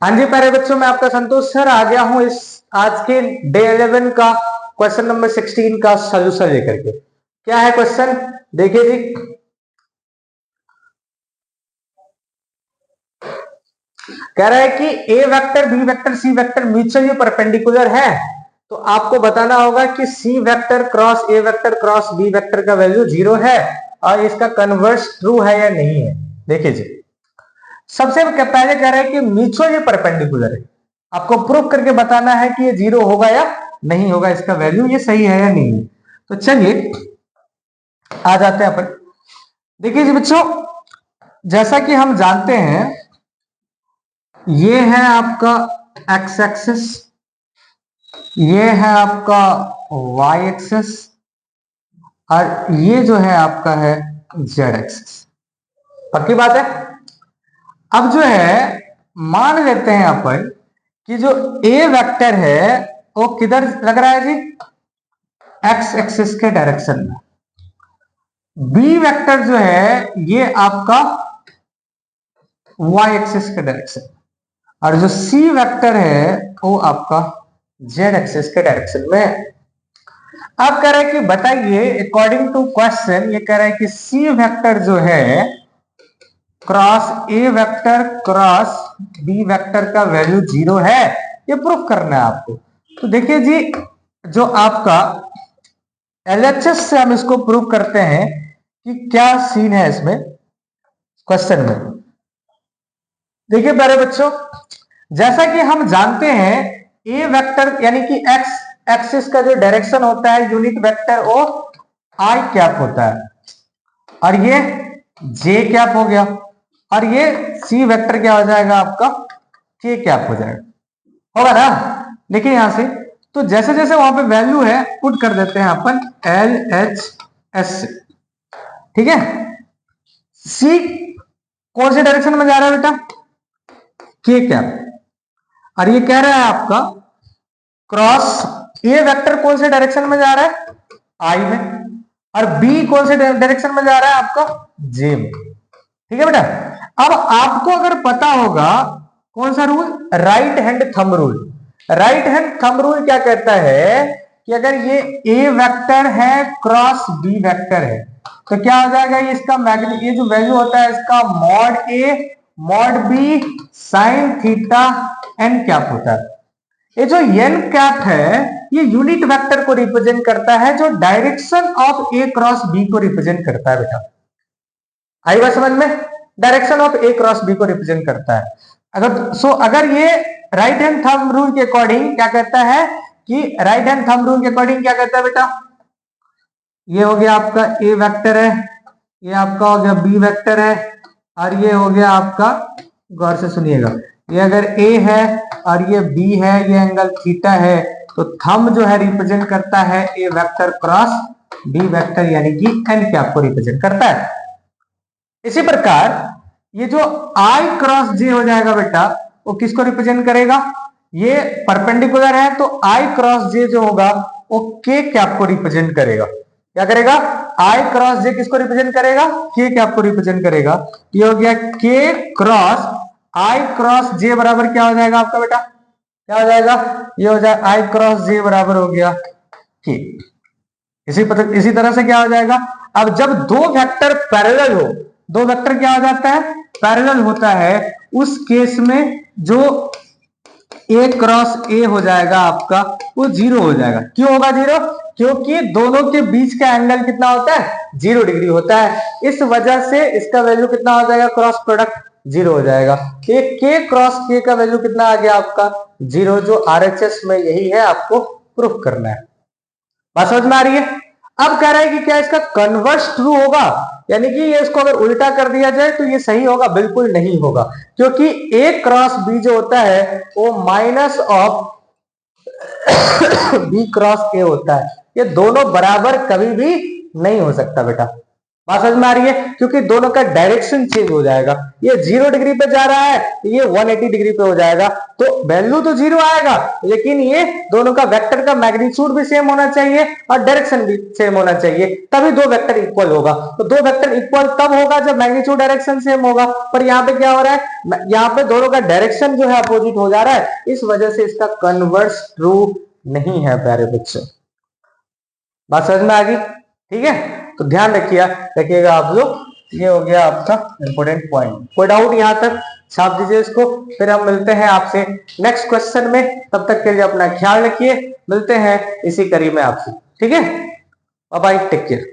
हाँ जी प्यारे बच्चों, मैं आपका संतोष सर आ गया हूं इस आज के डे 11 का क्वेश्चन नंबर 16 का सोल्यूशन लेकर के। क्या है क्वेश्चन, देखिए जी। कह रहा है कि A vector, B vector, C vector mutually perpendicular है, तो आपको बताना होगा कि C vector cross A vector cross B vector का वैल्यू 0 है और इसका कन्वर्स ट्रू है या नहीं है। देखिए जी, सबसे पहले कह रहा है कि म्यूचुअली परपेंडिकुलर है, आपको प्रूफ करके बताना है कि ये 0 होगा या नहीं होगा, इसका वैल्यू ये सही है या नहीं है। तो चलिए आ जाते हैं अपन। देखिए जी बच्चों, जैसा कि हम जानते हैं ये है आपका एक्स एक्सिस, ये है आपका वाई एक्सिस और ये जो है आपका है जेड एक्सिस। पक्की बात है। अब जो है मान लेते हैं अपन कि जो ए वेक्टर है वो किधर लग रहा है जी, एक्स एक्सिस के डायरेक्शन में। बी वेक्टर जो है ये आपका वाई एक्सिस के डायरेक्शन, और जो सी वेक्टर है वो आपका जेड एक्सिस के डायरेक्शन में है। अब कह रहा है कि बताइए अकॉर्डिंग टू क्वेश्चन, ये कह रहा है कि सी वेक्टर जो है cross A vector cross B vector का वैल्यू 0 है, ये प्रूफ करना है आपको। तो देखिए जी, जो आपका एलएचएस से हम इसको प्रूव करते हैं कि क्या सीन है इसमें क्वेश्चन में। देखिए प्यारे बच्चों, जैसा कि हम जानते हैं ए वेक्टर यानी कि एक्स एक्सिस का जो डायरेक्शन होता है यूनिट वेक्टर वो आई कैप होता है, और ये जे कैप हो गया, और ये सी वेक्टर क्या हो जाएगा आपका के कैप हो जाएगा, होगा ना। देखिए यहां से तो जैसे जैसे वहां पे वैल्यू है पुट कर देते हैं अपन एल एच एस, ठीक है। सी कौन से डायरेक्शन में जा रहा है बेटा, के कैप, और ये कह रहा है आपका क्रॉस ए वेक्टर कौन से डायरेक्शन में जा रहा है, आई में, और बी कौन से डायरेक्शन में जा रहा है आपका जे में, ठीक है बेटा। अब आपको अगर पता होगा कौन सा rule, right hand thumb rule. Right hand thumb rule क्या कहता है कि अगर ये ए वेक्टर है क्रॉस बी वेक्टर है तो क्या हो जाएगा, ये इसका मैग्नीट्यूड, ये जो वैल्यू होता है इसका mod A mod B sine theta N cap होता है। ये जो एन कैप है ये यूनिट वेक्टर को रिप्रेजेंट करता है जो direction of A cross B को रिप्रेजेंट करता है बेटा। आई बात समझ में, direction of A cross B को रिप्रेजेंट करता है। अगर ये राइट हैंड थंब रूल के अकॉर्डिंग क्या कहता है कि राइट हैंड थंब रूल के अकॉर्डिंग क्या कहता है बेटा, ये हो गया आपका ए वेक्टर है, ये आपका हो गया बी वेक्टर है, और ये हो गया आपका, गौर से सुनिएगा, ये अगर ए है और ये बी है, ये एंगल थीटा है, तो थंब जो है रिप्रेजेंट करता है ए वेक्टर क्रॉस बी वेक्टर यानी कि एन कैप को रिप्रेजेंट करता है। इसी प्रकार ये जो आई क्रॉस जे हो जाएगा बेटा वो किसको रिप्रेजेंट करेगा, ये परपेंडिकुलर है तो आई क्रॉस जे जो होगा वो के कैप को रिप्रेजेंट करेगा। क्या करेगा, आई क्रॉस जे किसको रिप्रेजेंट करेगा, के कैप को रिप्रेजेंट करेगा। ये हो गया के क्रॉस आई क्रॉस जे बराबर क्या हो जाएगा आपका बेटा, क्या हो जाएगा, ये हो जाएगा आई क्रॉस जे बराबर हो गया के। इसी तरह से क्या हो जाएगा, अब जब दो वेक्टर पैरेलल हो, दो वेक्टर क्या हो जाता है, पैरेलल होता है, उस केस में जो ए क्रॉस ए हो जाएगा आपका वो 0 हो जाएगा। क्यों होगा 0, क्योंकि दोनों के बीच का एंगल कितना होता है, 0 डिग्री होता है। इस वजह से इसका वैल्यू कितना हो जाएगा, क्रॉस प्रोडक्ट 0 हो जाएगा। के क्रॉस के का वैल्यू कितना आ गया आपका 0, जो आरएचएस में यही है, आपको प्रूफ करना है। बात समझ में आ रही है। अब कह रहा है कि क्या इसका कन्वर्स ट्रू होगा, यानी कि ये इसको अगर उल्टा कर दिया जाए तो ये सही होगा, बिल्कुल नहीं होगा, क्योंकि ए क्रॉस बी जो होता है वो minus of B cross A होता है। ये दोनों बराबर कभी भी नहीं हो सकता बेटा। बात समझ में आ रही है, क्योंकि दोनों का डायरेक्शन चेंज हो जाएगा, ये 0 डिग्री पे जा रहा है, ये 180 डिग्री पे हो जाएगा, तो वैल्यू तो 0 आएगा, लेकिन ये दोनों का वेक्टर का मैग्नीट्यूड भी सेम होना चाहिए और डायरेक्शन भी सेम होना चाहिए, तभी दो वेक्टर इक्वल होगा। तो दो वेक्टर इक्वल तब होगा जब मैग्नीट्यूड डायरेक्शन सेम होगा, पर यहाँ पे क्या हो रहा है, यहाँ पे दोनों का डायरेक्शन जो है अपोजिट हो जा रहा है, इस वजह से इसका कन्वर्स ट्रू नहीं है प्यारे बच्चों। बात समझ में आ गई, ठीक है, तो ध्यान रखिएगा आप लोग, ये हो गया आपका इंपोर्टेंट पॉइंट। कोई डाउट यहां तक, छाप दीजिए इसको, फिर हम मिलते हैं आपसे नेक्स्ट क्वेश्चन में, तब तक के लिए अपना ख्याल रखिए, मिलते हैं इसी कड़ी में आपसे, ठीक है, बाय बाय, टेक केयर।